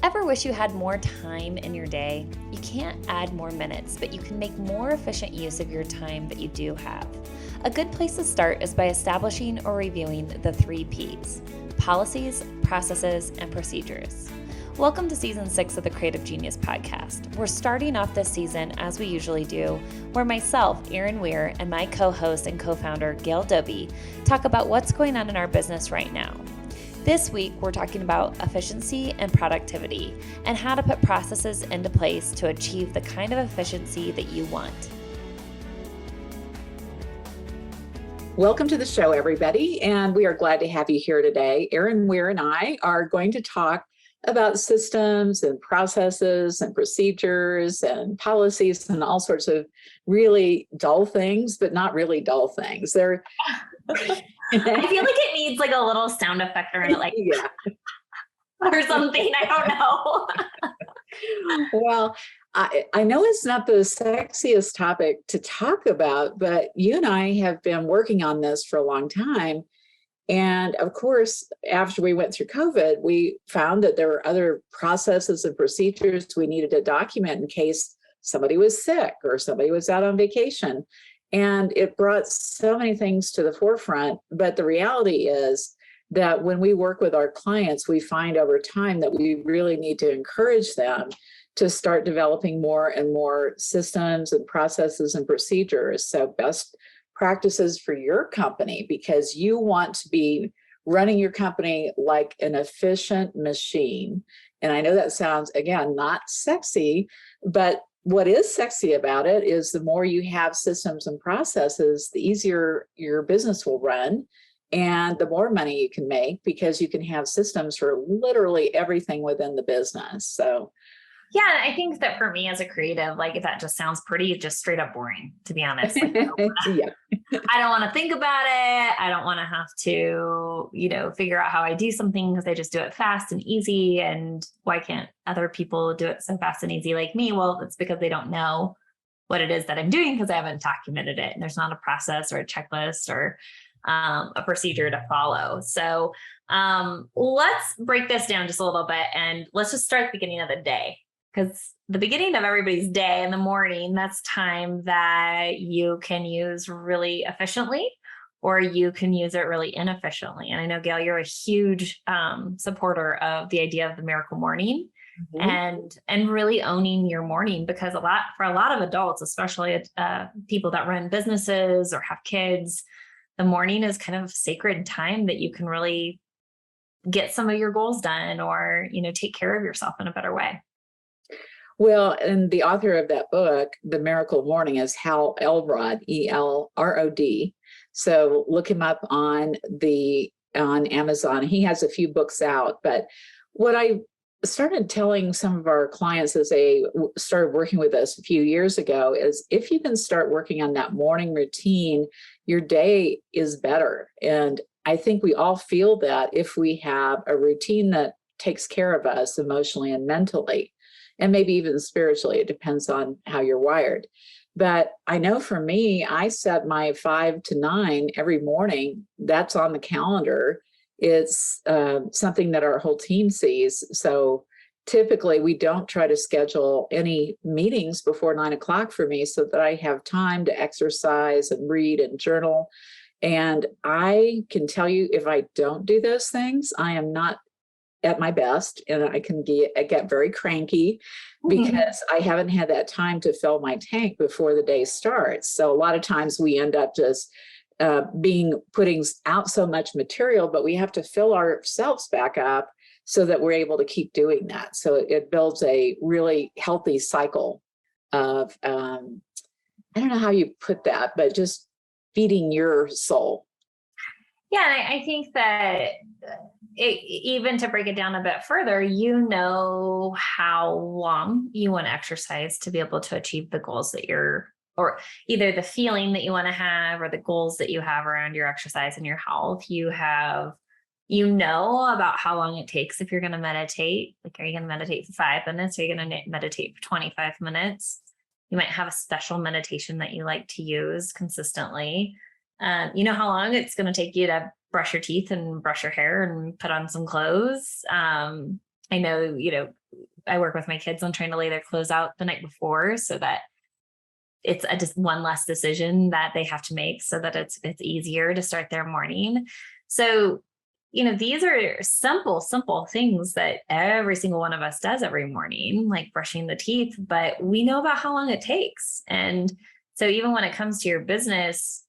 Ever wish you had more time in your day? You can't add more minutes, but you can make more efficient use of your time that you do have. A good place to start is by establishing or reviewing the 3 Ps: policies, processes, and procedures. Welcome to Season 6 of the Creative Genius Podcast. We're starting off this season, as we usually do, where myself, Erin Weir, and my co-host and co-founder, Gail Doby, talk about what's going on in our business right now. This week, we're talking about efficiency and productivity and how to put processes into place to achieve the kind of efficiency that you want. Welcome to the show, everybody, and we are glad to have you here today. Erin Weir and I are going to talk about systems and processes and procedures and policies and all sorts of really dull things, but not really dull things. They're I feel like it needs like a little sound effect or like or something. I don't know. Well, I know it's not the sexiest topic to talk about, but you and I have been working on this for a long time. And of course, after we went through COVID, we found that there were other processes and procedures we needed to document in case somebody was sick or somebody was out on vacation. And it brought so many things to the forefront. But the reality is that when we work with our clients, we find over time that we really need to encourage them to start developing more and more systems and processes and procedures. So best practices for your company, because you want to be running your company like an efficient machine. And I know that sounds, again, not sexy, but what is sexy about it is the more you have systems and processes, the easier your business will run and the more money you can make because you can have systems for literally everything within the business. So yeah, I think that for me as a creative, like that just sounds pretty, just straight up boring, to be honest. Like, I don't want to think about it. I don't want to have to, figure out how I do something because I just do it fast and easy. And why can't other people do it so fast and easy like me? Well, it's because they don't know what it is that I'm doing because I haven't documented it. And there's not a process or a checklist or a procedure to follow. So let's break this down just a little bit and let's just start at the beginning of the day. Because the beginning of everybody's day in the morning, that's time that you can use really efficiently or you can use it really inefficiently. And I know, Gail, you're a huge supporter of the idea of the miracle morning and really owning your morning, because for a lot of adults, especially people that run businesses or have kids, the morning is kind of sacred time that you can really get some of your goals done or, take care of yourself in a better way. Well, and the author of that book, The Miracle Morning, is Hal Elrod, Elrod. So look him up on Amazon. He has a few books out. But what I started telling some of our clients as they started working with us a few years ago is if you can start working on that morning routine, your day is better. And I think we all feel that if we have a routine that takes care of us emotionally and mentally, and maybe even spiritually, it depends on how you're wired. But I know for me, I set my 5 to 9 every morning. That's on the calendar. It's something that our whole team sees. So typically we don't try to schedule any meetings before 9 o'clock for me so that I have time to exercise and read and journal. And I can tell you, if I don't do those things, I am not at my best, and I can get very cranky because I haven't had that time to fill my tank before the day starts. So a lot of times we end up just putting out so much material, but we have to fill ourselves back up so that we're able to keep doing that. So it builds a really healthy cycle of, I don't know how you put that, but just feeding your soul. Yeah, and I think that even to break it down a bit further, how long you want to exercise to be able to achieve the goals that or either the feeling that you want to have or the goals that you have around your exercise and your health. About how long it takes if you're going to meditate. Like, are you going to meditate for 5 minutes? Are you going to meditate for 25 minutes? You might have a special meditation that you like to use consistently. You know how long it's going to take you to brush your teeth and brush your hair and put on some clothes. I know, I work with my kids on trying to lay their clothes out the night before so that it's just one less decision that they have to make so that it's easier to start their morning. So, these are simple things that every single one of us does every morning, like brushing the teeth, but we know about how long it takes. And so even when it comes to your business,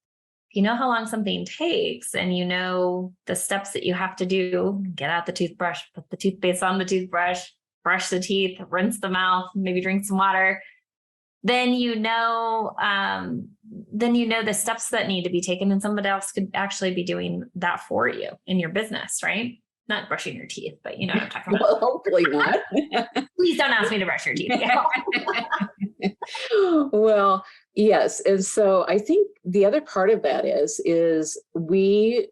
you know how long something takes and you know the steps that you have to do, get out the toothbrush, put the toothpaste on the toothbrush, brush the teeth, rinse the mouth, maybe drink some water. Then the steps that need to be taken, and somebody else could actually be doing that for you in your business, right? Not brushing your teeth, but you know what I'm talking about. Well, hopefully not. Please don't ask me to brush your teeth. Well, yes. And so I think the other part of that is the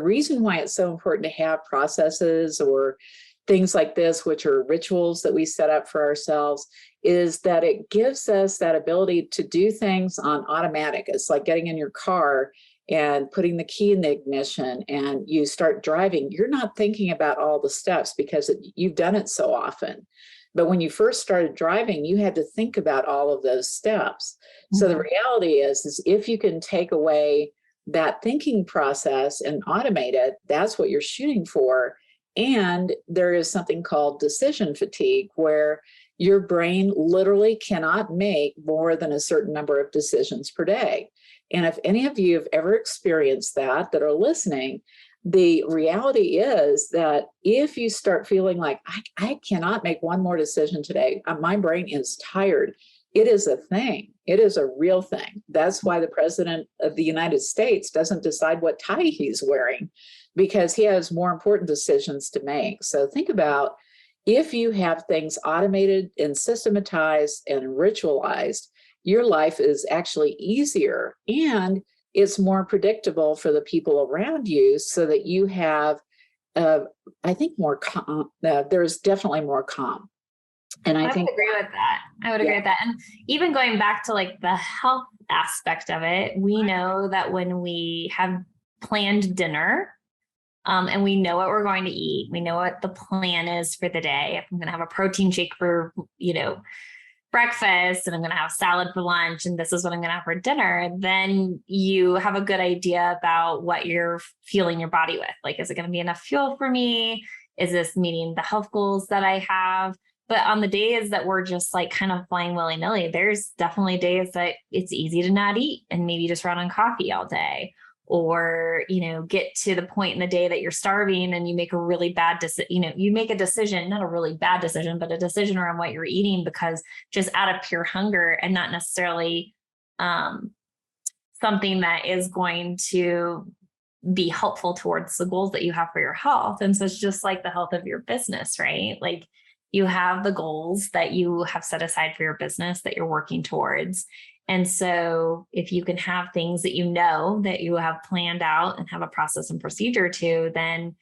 reason why it's so important to have processes or things like this, which are rituals that we set up for ourselves, is that it gives us that ability to do things on automatic. It's like getting in your car and putting the key in the ignition and you start driving. You're not thinking about all the steps because you've done it so often. But when you first started driving, you had to think about all of those steps. Mm-hmm. So the reality is if you can take away that thinking process and automate it, that's what you're shooting for. And there is something called decision fatigue, where your brain literally cannot make more than a certain number of decisions per day. And if any of you have ever experienced that are listening, the reality is that if you start feeling like, I cannot make one more decision today, my brain is tired, it is a thing. It is a real thing. That's why the president of the United States doesn't decide what tie he's wearing, because he has more important decisions to make. So think about if you have things automated and systematized and ritualized, your life is actually easier and it's more predictable for the people around you, so that you have, I think, more calm. There's definitely more calm. And I think would agree with that. I would agree with that. And even going back to like the health aspect of it, we know that when we have planned dinner, and we know what we're going to eat, we know what the plan is for the day. If I'm going to have a protein shake for, breakfast, and I'm going to have salad for lunch, and this is what I'm going to have for dinner, then you have a good idea about what you're fueling your body with. Like, is it going to be enough fuel for me? Is this meeting the health goals that I have? But on the days that we're just like kind of flying willy-nilly, there's definitely days that it's easy to not eat and maybe just run on coffee all day. Or, get to the point in the day that you're starving and you make a really bad decision, you make a decision, not a really bad decision, but a decision around what you're eating, because just out of pure hunger and not necessarily something that is going to be helpful towards the goals that you have for your health. And so it's just like the health of your business, right? Like, you have the goals that you have set aside for your business that you're working towards. And so if you can have things that that you have planned out and have a process and procedure to, then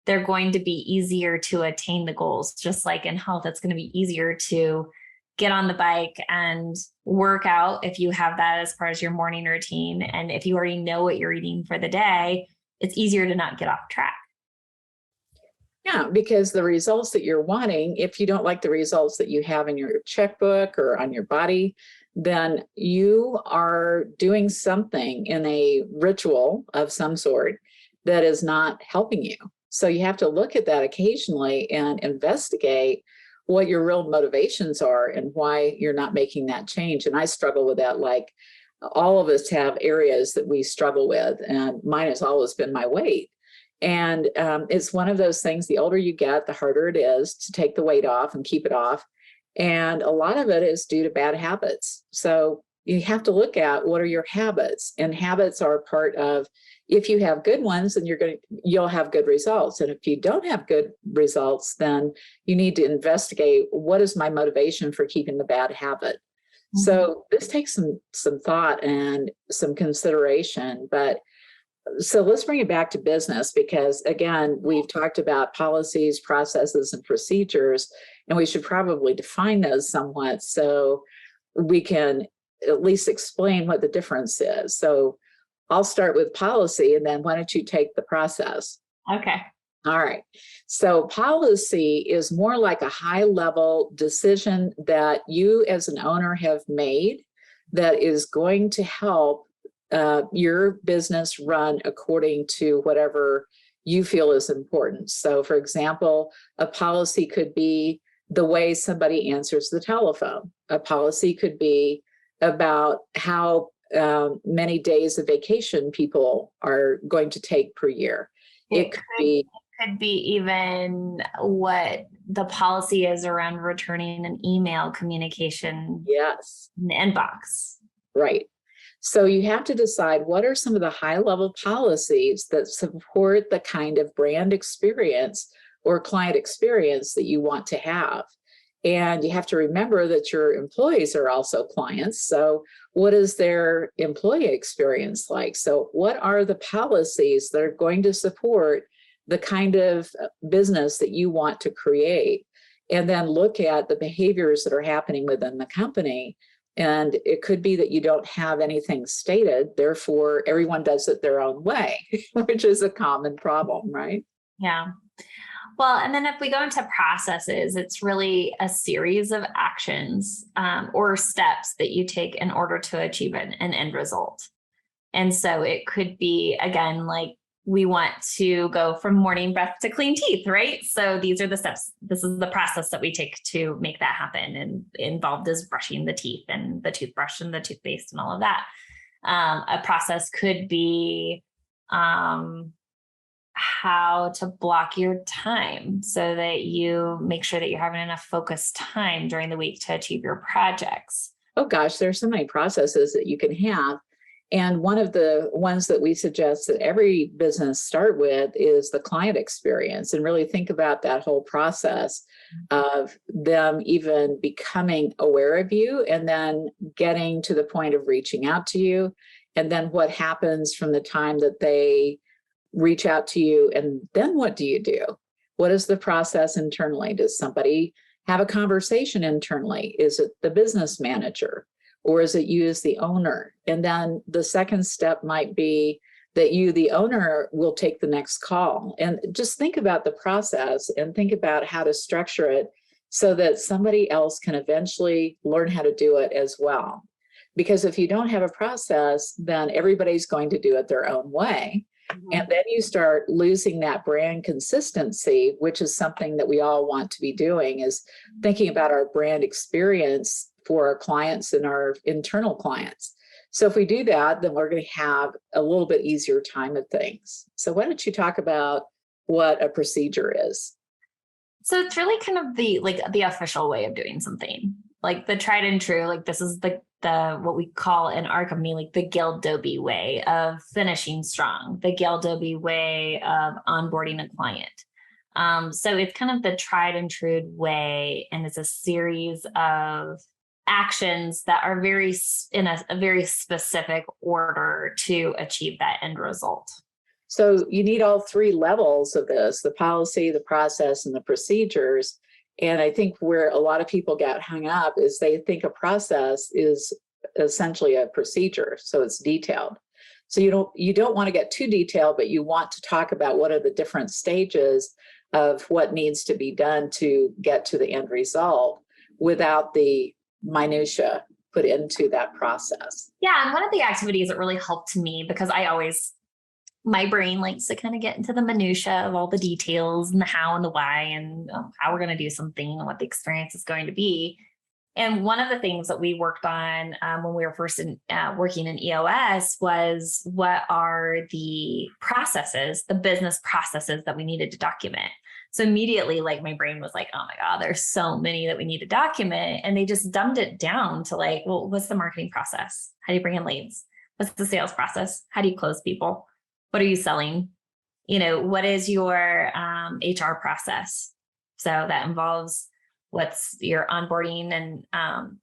they're going to be easier to attain the goals. Just like in health, it's going to be easier to get on the bike and work out if you have that as part of your morning routine. And if you already know what you're eating for the day, it's easier to not get off track. Yeah, because the results that you're wanting, if you don't like the results that you have in your checkbook or on your body, then you are doing something in a ritual of some sort that is not helping you. So you have to look at that occasionally and investigate what your real motivations are and why you're not making that change. And I struggle with that. Like, all of us have areas that we struggle with, and mine has always been my weight. And it's one of those things, the older you get, the harder it is to take the weight off and keep it off. And a lot of it is due to bad habits. So you have to look at what are your habits, and habits are part of, if you have good ones, then you'll have good results. And if you don't have good results, then you need to investigate, what is my motivation for keeping the bad habit? Mm-hmm. So this takes some thought and some consideration, so let's bring it back to business, because again, we've talked about policies, processes, and procedures, and we should probably define those somewhat so we can at least explain what the difference is. So I'll start with policy, and then why don't you take the process? Okay. All right. So policy is more like a high level decision that you as an owner have made that is going to help your business run according to whatever you feel is important. So, for example, a policy could be the way somebody answers the telephone. A policy could be about how many days of vacation people are going to take per year. It could be even what the policy is around returning an email communication yes, in the inbox. Right. So you have to decide what are some of the high level policies that support the kind of brand experience or client experience that you want to have. And you have to remember that your employees are also clients. So what is their employee experience like? So what are the policies that are going to support the kind of business that you want to create? And then look at the behaviors that are happening within the company. And it could be that you don't have anything stated, therefore everyone does it their own way, which is a common problem, right? Yeah. Well, and then if we go into processes, it's really a series of actions or steps that you take in order to achieve an end result. And so it could be, again, like we want to go from morning breath to clean teeth, right? So these are the steps. This is the process that we take to make that happen. And involved is brushing the teeth and the toothbrush and the toothpaste and all of that. A process could be how to block your time so that you make sure that you're having enough focused time during the week to achieve your projects. Oh gosh, there's so many processes that you can have. And one of the ones that we suggest that every business start with is the client experience, and really think about that whole process of them even becoming aware of you and then getting to the point of reaching out to you. And then what happens from the time that they reach out to you, and then what do you do? What is the process internally? Does somebody have a conversation internally? Is it the business manager? Or is it you as the owner? And then the second step might be that you, the owner, will take the next call. And just think about the process and think about how to structure it so that somebody else can eventually learn how to do it as well. Because if you don't have a process, then everybody's going to do it their own way. And then you start losing that brand consistency, which is something that we all want to be doing, is thinking about our brand experience for our clients and our internal clients. So if we do that, then we're going to have a little bit easier time of things. So why don't you talk about what a procedure is? So it's really kind of the official way of doing something, like the tried and true. Like this is the what we call in our company, like the Gail Doby way of finishing strong, the Gail Doby way of onboarding a client. So it's kind of the tried and true way, and it's a series of actions that are in a very specific order to achieve that end result. So you need all three levels of this: the policy, the process, and the procedures. And I think where a lot of people get hung up is they think a process is essentially a procedure, so it's detailed. So you don't want to get too detailed, but you want to talk about what are the different stages of what needs to be done to get to the end result without the minutia put into that process. Yeah, and one of the activities that really helped me, because my brain likes to kind of get into the minutia of all the details and the how and the why and how we're going to do something and what the experience is going to be. And one of the things that we worked on when we were first working in EOS was what are the processes, the business processes that we needed to document. So immediately, like my brain was like, oh my God, there's so many that we need to document. And they just dumbed it down to like, well, what's the marketing process? How do you bring in leads? What's the sales process? How do you close people? What are you selling? What is your HR process? So that involves what's your onboarding and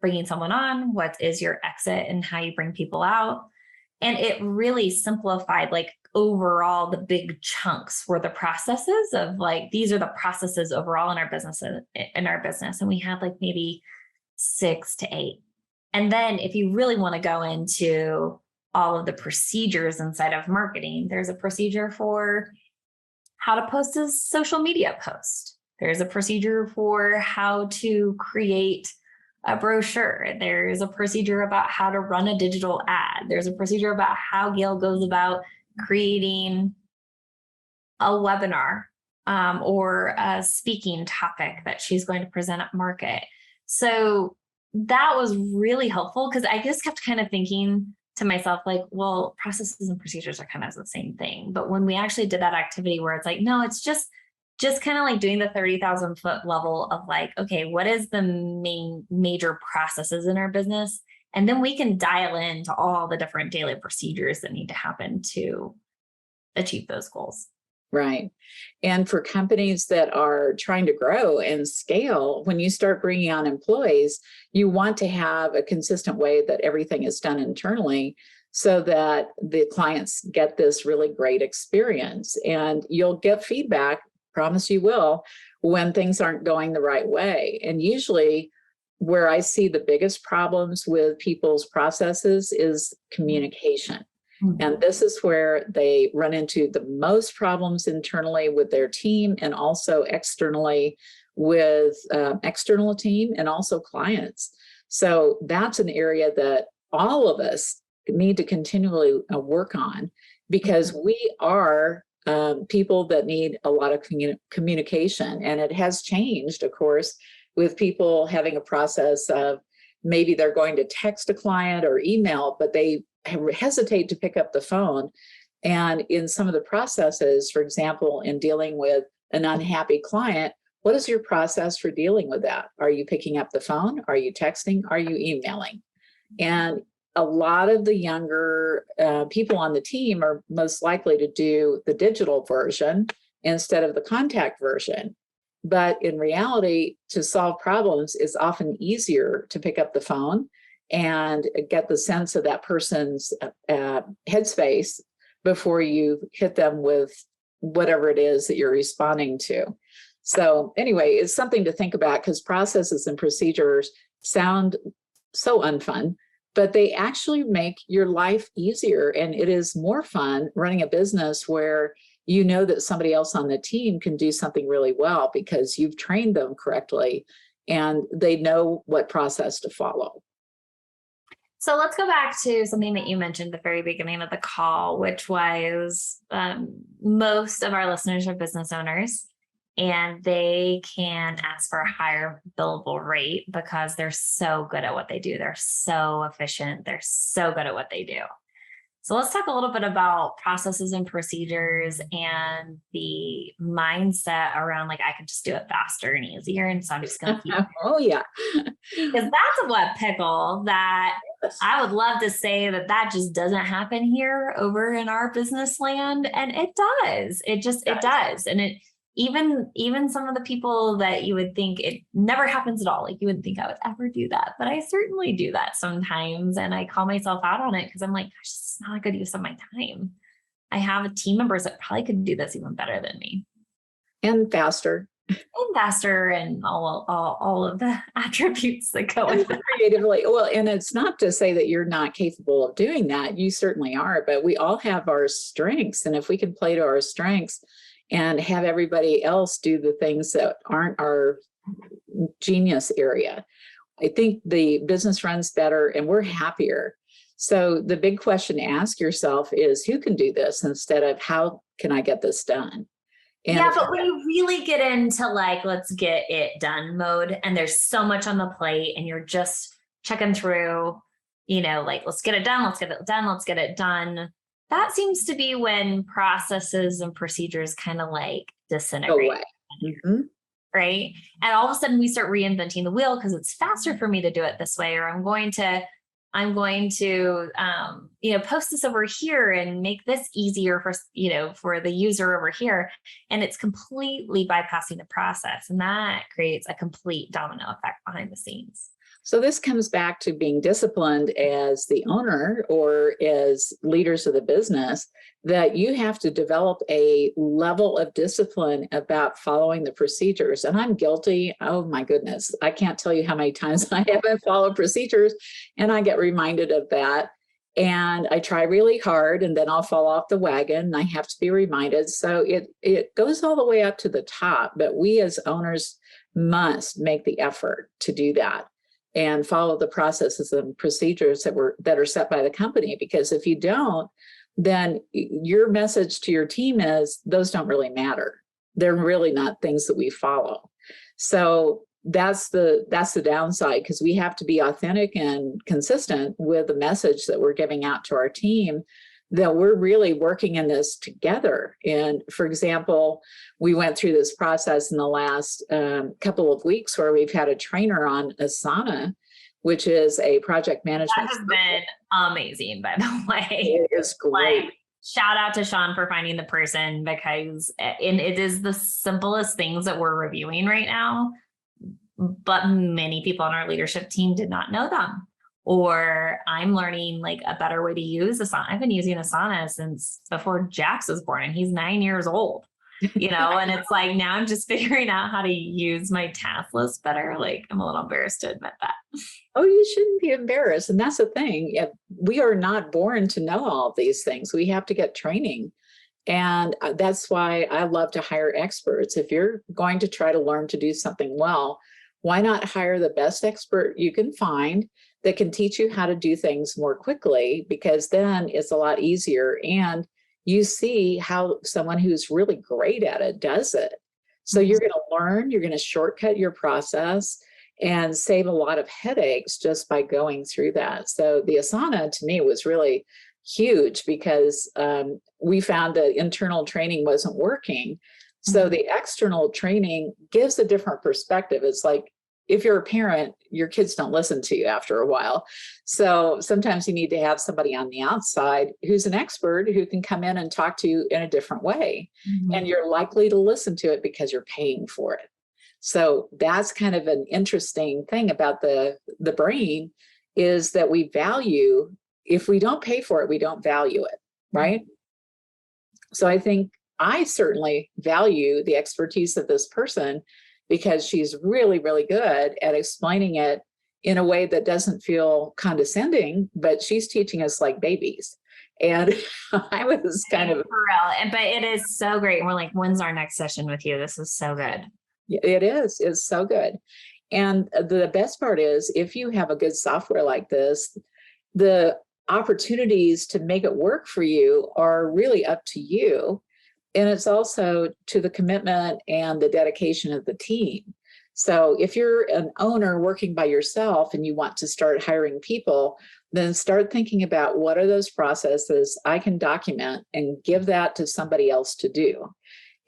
bringing someone on, what is your exit and how you bring people out. And it really simplified, like overall, the big chunks were the processes of like, these are the processes overall in our business. And we had like maybe 6 to 8. And then if you really want to go into all of the procedures inside of marketing, there's a procedure for how to post a social media post. There's a procedure for how to create a brochure. There's a procedure about how to run a digital ad. There's a procedure about how Gail goes about creating a webinar or a speaking topic that she's going to present at market. So that was really helpful because I just kept kind of thinking to myself, like, well, processes and procedures are kind of the same thing. But when we actually did that activity where it's like, no, it's just kind of like doing the 30,000 foot level of like, okay, what is the main major processes in our business? And then we can dial into all the different daily procedures that need to happen to achieve those goals. Right. And for companies that are trying to grow and scale, when you start bringing on employees, you want to have a consistent way that everything is done internally so that the clients get this really great experience. And you'll get feedback, promise you will, when things aren't going the right way. And usually where I see the biggest problems with people's processes is communication. And this is where they run into the most problems internally with their team and also externally with external team and also clients. So that's an area that all of us need to continually work on because we are people that need a lot of communication. And it has changed, of course, with people having a process of maybe they're going to text a client or email, but they hesitate to pick up the phone. And in some of the processes, for example, in dealing with an unhappy client, what is your process for dealing with that? Are you picking up the phone? Are you texting? Are you emailing? And a lot of the younger people on the team are most likely to do the digital version instead of the contact version. But in reality, to solve problems, it's often easier to pick up the phone and get the sense of that person's headspace before you hit them with whatever it is that you're responding to. So anyway, it's something to think about because processes and procedures sound so unfun, but they actually make your life easier. And it is more fun running a business where you know that somebody else on the team can do something really well because you've trained them correctly and they know what process to follow. So let's go back to something that you mentioned at the very beginning of the call, which was most of our listeners are business owners and they can ask for a higher billable rate because they're so good at what they do. They're so efficient. They're so good at what they do. So let's talk a little bit about processes and procedures and the mindset around like, I can just do it faster and easier. And so I'm just going to keep. Oh, yeah. Because that's a wet pickle that I would love to say that just doesn't happen here over in our business land. And it does. It does. And it even some of the people that you would think it never happens at all. Like you wouldn't think I would ever do that, but I certainly do that sometimes. And I call myself out on it because I'm like, gosh, this is not a good use of my time. I have team members that probably could do this even better than me. And faster. And all of the attributes that go with it. Creatively. Well, and it's not to say that you're not capable of doing that. You certainly are, but we all have our strengths. And if we can play to our strengths and have everybody else do the things that aren't our genius area, I think the business runs better and we're happier. So the big question to ask yourself is who can do this instead of how can I get this done? And yeah, but when you really get into like, let's get it done mode, and there's so much on the plate and you're just checking through, like, let's get it done, let's get it done, let's get it done. That seems to be when processes and procedures kind of like disintegrate. Mm-hmm. Right. And all of a sudden we start reinventing the wheel because it's faster for me to do it this way, or I'm going to post this over here and make this easier for the user over here. And it's completely bypassing the process. And that creates a complete domino effect behind the scenes. So this comes back to being disciplined as the owner or as leaders of the business, that you have to develop a level of discipline about following the procedures. And I'm guilty. Oh my goodness. I can't tell you how many times I haven't followed procedures and I get reminded of that. And I try really hard and then I'll fall off the wagon and I have to be reminded. So it goes all the way up to the top, but we as owners must make the effort to do that and follow the processes and procedures that are set by the company. Because if you don't, then your message to your team is those don't really matter. They're really not things that we follow. So that's the downside, because we have to be authentic and consistent with the message that we're giving out to our team, that we're really working in this together. And for example, we went through this process in the last couple of weeks where we've had a trainer on Asana, which is a project management. That has been amazing, by the way. It is great. Like, shout out to Sean for finding the person, because it is the simplest things that we're reviewing right now. But many people on our leadership team did not know them. Or I'm learning like a better way to use Asana. I've been using Asana since before Jax was born, and he's 9 years old, and it's like, now I'm just figuring out how to use my task list better. Like, I'm a little embarrassed to admit that. Oh, you shouldn't be embarrassed. And that's the thing. We are not born to know all of these things. We have to get training. And that's why I love to hire experts. If you're going to try to learn to do something well, why not hire the best expert you can find that can teach you how to do things more quickly? Because then it's a lot easier. And you see how someone who's really great at it does it. So you're going to learn, you're going to shortcut your process and save a lot of headaches just by going through that. So the Asana to me was really huge, because we found that internal training wasn't working. So the external training gives a different perspective. It's like, if you're a parent, your kids don't listen to you after a while. So sometimes you need to have somebody on the outside who's an expert who can come in and talk to you in a different way. Mm-hmm. And you're likely to listen to it because you're paying for it. So that's kind of an interesting thing about the brain, is that we value, if we don't pay for it, we don't value it, right? So I think I certainly value the expertise of this person, because she's really, really good at explaining it in a way that doesn't feel condescending, but she's teaching us like babies. And I was kind of... For real. But it is so great. We're like, when's our next session with you? This is so good. It is. It's so good. And the best part is, if you have a good software like this, the opportunities to make it work for you are really up to you. And it's also to the commitment and the dedication of the team. So if you're an owner working by yourself and you want to start hiring people, then start thinking about, what are those processes I can document and give that to somebody else to do.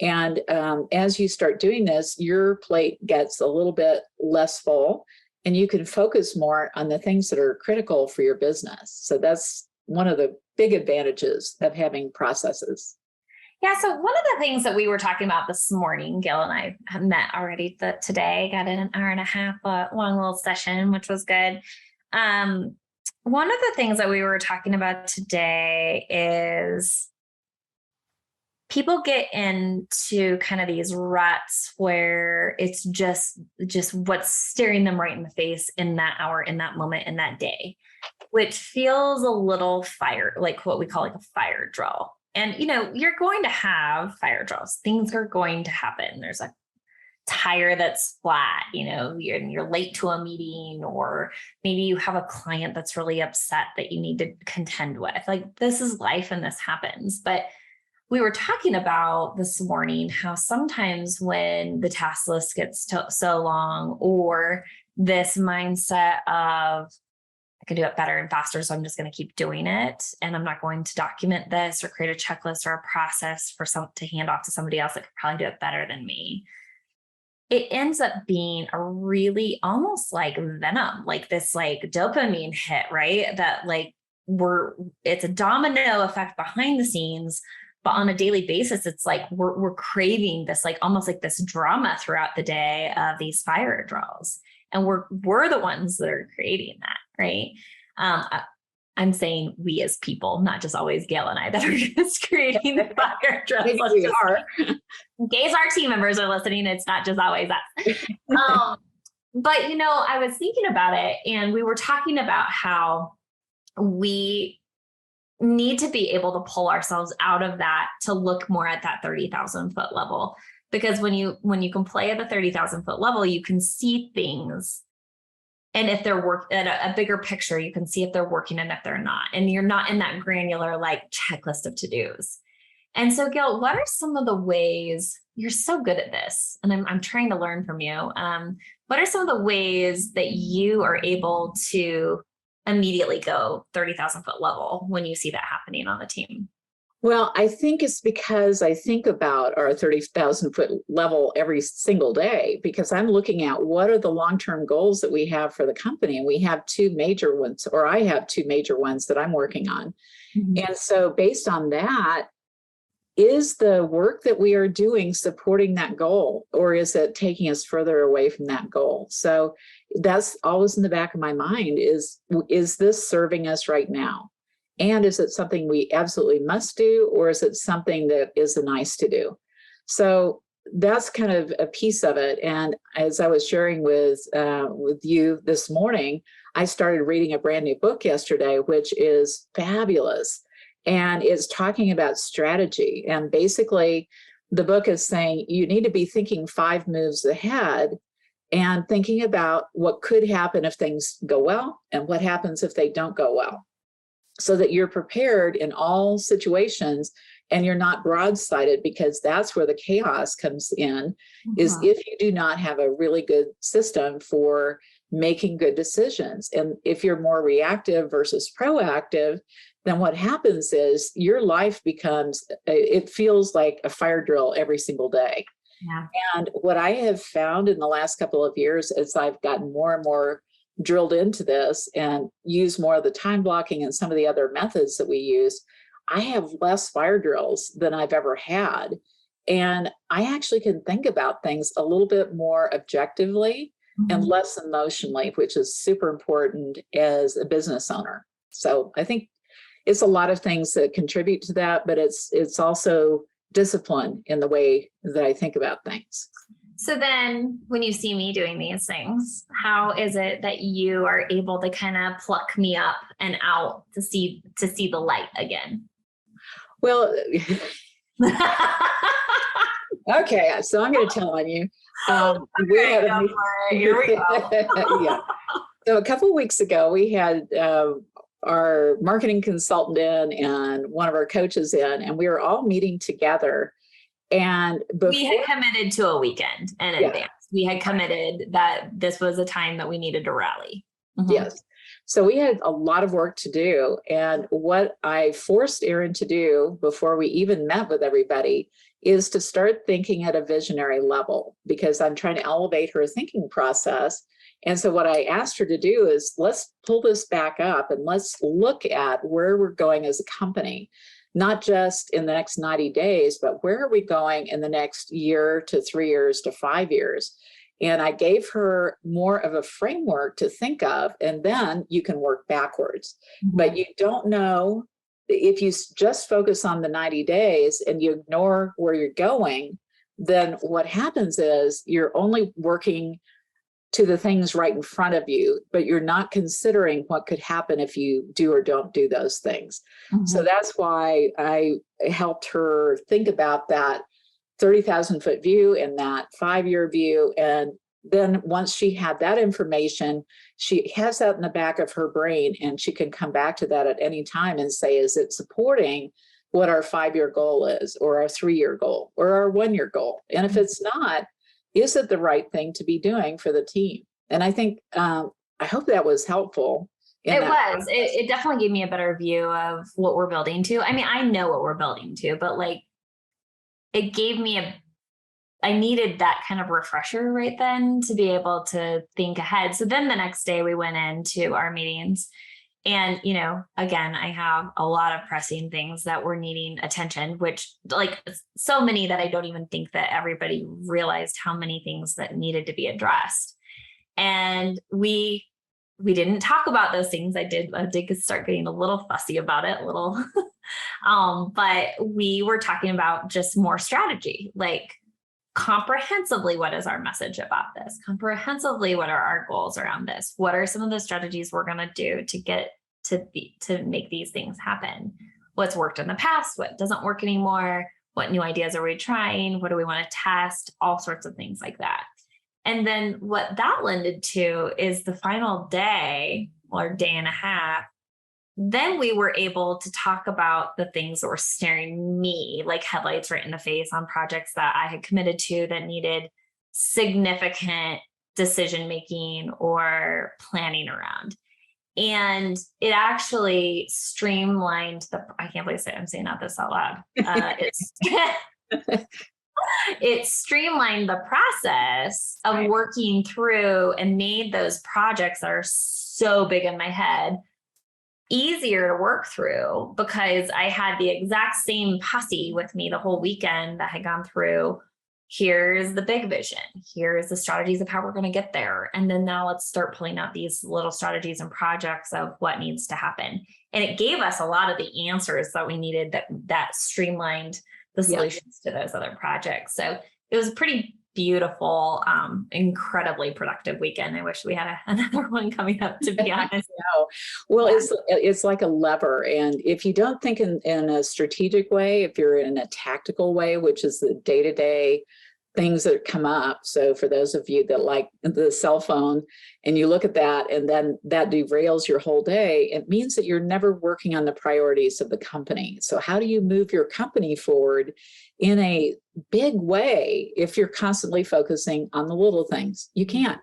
And as you start doing this, your plate gets a little bit less full, and you can focus more on the things that are critical for your business. So that's one of the big advantages of having processes. Yeah. So one of the things that we were talking about this morning, Gail and I have met already today, got an hour and a half long little session, which was good. One of the things that we were talking about today is people get into kind of these ruts where it's just what's staring them right in the face in that hour, in that moment, in that day, which feels a little like what we call like a fire drill. And, you're going to have fire drills. Things are going to happen. There's a tire that's flat, you're late to a meeting, or maybe you have a client that's really upset that you need to contend with. Like, this is life and this happens. But we were talking about this morning how sometimes when the task list gets so long, or this mindset of, I can do it better and faster, so I'm just going to keep doing it, and I'm not going to document this or create a checklist or a process to hand off to somebody else that could probably do it better than me. It ends up being a really almost like venom, like this like dopamine hit, right? That like it's a domino effect behind the scenes, but on a daily basis, it's like we're craving this like almost like this drama throughout the day of these fire drills. And we're the ones that are creating that, right? I'm saying we as people, not just always Gail and I that are just creating the fire drills. We are. In case our team members are listening, it's not just always us. But, I was thinking about it, and we were talking about how we need to be able to pull ourselves out of that to look more at that 30,000 foot level. Because when you can play at the 30,000 foot level, you can see things. And if they're at a bigger picture, you can see if they're working and if they're not. And you're not in that granular like checklist of to-dos. And so, Gail, what are some of the ways, you're so good at this, and I'm trying to learn from you. What are some of the ways that you are able to immediately go 30,000 foot level when you see that happening on the team? Well, I think it's because I think about our 30,000 foot level every single day, because I'm looking at what are the long-term goals that we have for the company. And we have two major ones, or I have two major ones that I'm working on. Mm-hmm. And so based on that, is the work that we are doing supporting that goal, or is it taking us further away from that goal? So that's always in the back of my mind is this serving us right now? And is it something we absolutely must do, or is it something that is a nice to do? So that's kind of a piece of it. And as I was sharing with you this morning, I started reading a brand new book yesterday, which is fabulous. And it's talking about strategy. And basically, the book is saying you need to be thinking 5 moves ahead and thinking about what could happen if things go well and what happens if they don't go well, so that you're prepared in all situations and you're not broadsided, because that's where the chaos comes in, is if you do not have a really good system for making good decisions. And if you're more reactive versus proactive, then what happens is your life becomes, it feels like a fire drill every single day. Yeah. And what I have found in the last couple of years, as I've gotten more and more drilled into this and use more of the time blocking and some of the other methods that we use, I have less fire drills than I've ever had. And I actually can think about things a little bit more objectively and less emotionally, which is super important as a business owner. So I think it's a lot of things that contribute to that, but it's also discipline in the way that I think about things. So then when you see me doing these things, how is it that you are able to kind of pluck me up and out to see the light again? Well, okay, so I'm going to tell on you. Here we go. Yeah. So a couple of weeks ago, we had our marketing consultant in and one of our coaches in, and we were all meeting together. And we had committed to a weekend in advance. We had committed that this was a time that we needed to rally. Yes. So we had a lot of work to do. And what I forced Erin to do before we even met with everybody is to start thinking at a visionary level, because I'm trying to elevate her thinking process. And so what I asked her to do is, let's pull this back up and let's look at where we're going as a company, not just in the next 90 days, but where are we going in the next year to 3 years to 5 years? And I gave her more of a framework to think of, and then you can work backwards. But you don't know, if you just focus on the 90 days and you ignore where you're going, then what happens is you're only working to the things right in front of you, but you're not considering what could happen if you do or don't do those things. So that's why I helped her think about that 30,000 foot view and that 5-year view. And then once she had that information, she has that in the back of her brain, and she can come back to that at any time and say, is it supporting what our 5-year goal is, or our 3-year goal, or our 1-year goal? And if it's not, is it the right thing to be doing for the team? And I think, I hope that was helpful. It definitely gave me a better view of what we're building to. I mean, I know what we're building to, but like, it gave me I needed that kind of refresher right then to be able to think ahead. So then the next day we went into our meetings, and, you know, again, I have a lot of pressing things that were needing attention, which, like, so many that I don't even think that everybody realized how many things that needed to be addressed. And we didn't talk about those things. I did start getting a little fussy about it, but we were talking about just more strategy, like comprehensively, what is our message about this? Comprehensively, what are our goals around this? What are some of the strategies we're going to do to get to make these things happen. What's worked in the past, what doesn't work anymore, what new ideas are we trying, what do we want to test, all sorts of things like that. And then what that lended to is the final day or day and a half, then we were able to talk about the things that were staring me like headlights right in the face on projects that I had committed to that needed significant decision-making or planning around. And it actually streamlined I can't believe I'm saying that this out loud. It streamlined the process of working through and made those projects that are so big in my head easier to work through, because I had the exact same posse with me the whole weekend that had gone through. Here's the big vision. Here's the strategies of how we're going to get there. And then now let's start pulling out these little strategies and projects of what needs to happen. And it gave us a lot of the answers that we needed that streamlined the solutions to those other projects. So it was a pretty beautiful, incredibly productive weekend. I wish we had another one coming up, to be honest. Well, it's like a lever. And if you don't think in a strategic way, if you're in a tactical way, which is the day-to-day things that come up. So for those of you that like the cell phone and you look at that and then that derails your whole day, it means that you're never working on the priorities of the company. So how do you move your company forward in a big way if you're constantly focusing on the little things? You can't.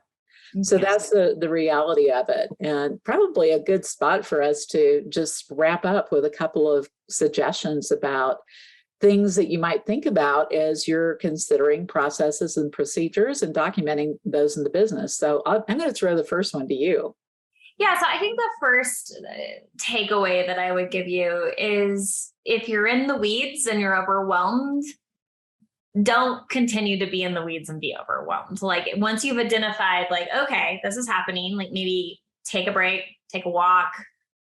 So that's the reality of it. And probably a good spot for us to just wrap up with a couple of suggestions about things that you might think about as you're considering processes and procedures and documenting those in the business. So I'm going to throw the first one to you. Yeah, so I think the first takeaway that I would give you is, if you're in the weeds and you're overwhelmed, don't continue to be in the weeds and be overwhelmed. Like, once you've identified, like, okay, this is happening, like, maybe take a break, take a walk,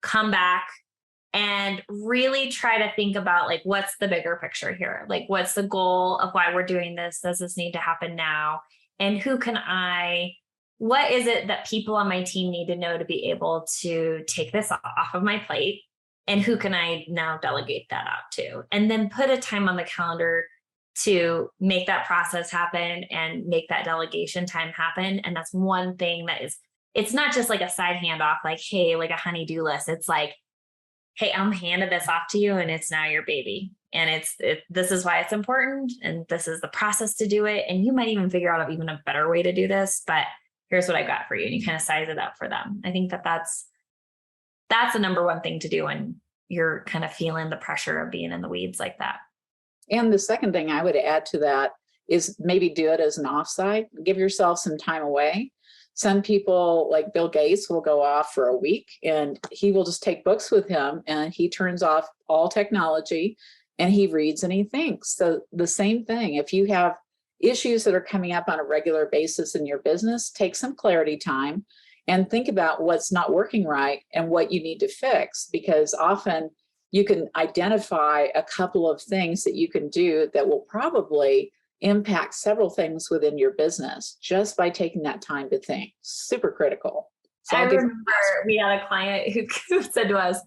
come back, and really try to think about, like, what's the bigger picture here? Like, what's the goal of why we're doing this? Does this need to happen now? And what is it that people on my team need to know to be able to take this off of my plate? And who can I now delegate that out to? And then put a time on the calendar to make that process happen and make that delegation time happen. And that's one thing it's not just like a side handoff, like, hey, like a honey-do list. It's like, hey, I'm handing this off to you and it's now your baby. And this is why it's important. And this is the process to do it. And you might even figure out even a better way to do this, but here's what I got for you. And you kind of size it up for them. I think that's the number one thing to do when you're kind of feeling the pressure of being in the weeds like that. And the second thing I would add to that is maybe do it as an offsite. Give yourself some time away. Some people, like Bill Gates, will go off for a week and he will just take books with him and he turns off all technology and he reads and he thinks. So the same thing, if you have issues that are coming up on a regular basis in your business, take some clarity time and think about what's not working right and what you need to fix, because often you can identify a couple of things that you can do that will probably impact several things within your business just by taking that time to think. Super critical. So I remember we had a client who said to us,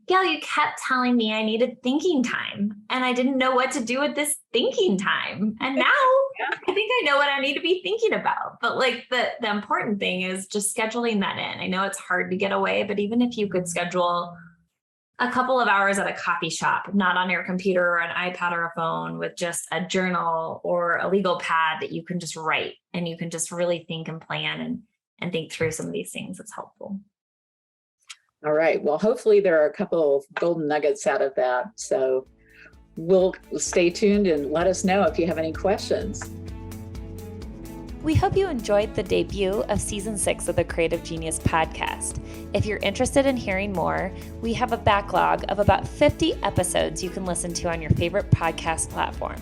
Gail, you kept telling me I needed thinking time and I didn't know what to do with this thinking time. And now I think I know what I need to be thinking about. But like the important thing is just scheduling that in. I know it's hard to get away, but even if you could schedule a couple of hours at a coffee shop, not on your computer or an iPad or a phone, with just a journal or a legal pad that you can just write and you can just really think and plan and think through some of these things, it's helpful. All right. Well, hopefully there are a couple of golden nuggets out of that. So we'll stay tuned and let us know if you have any questions. We hope you enjoyed the debut of Season 6 of the Creative Genius podcast. If you're interested in hearing more, we have a backlog of about 50 episodes you can listen to on your favorite podcast platform.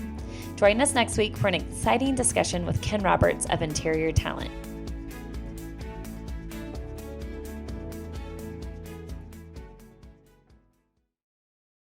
Join us next week for an exciting discussion with Ken Roberts of Interior Talent.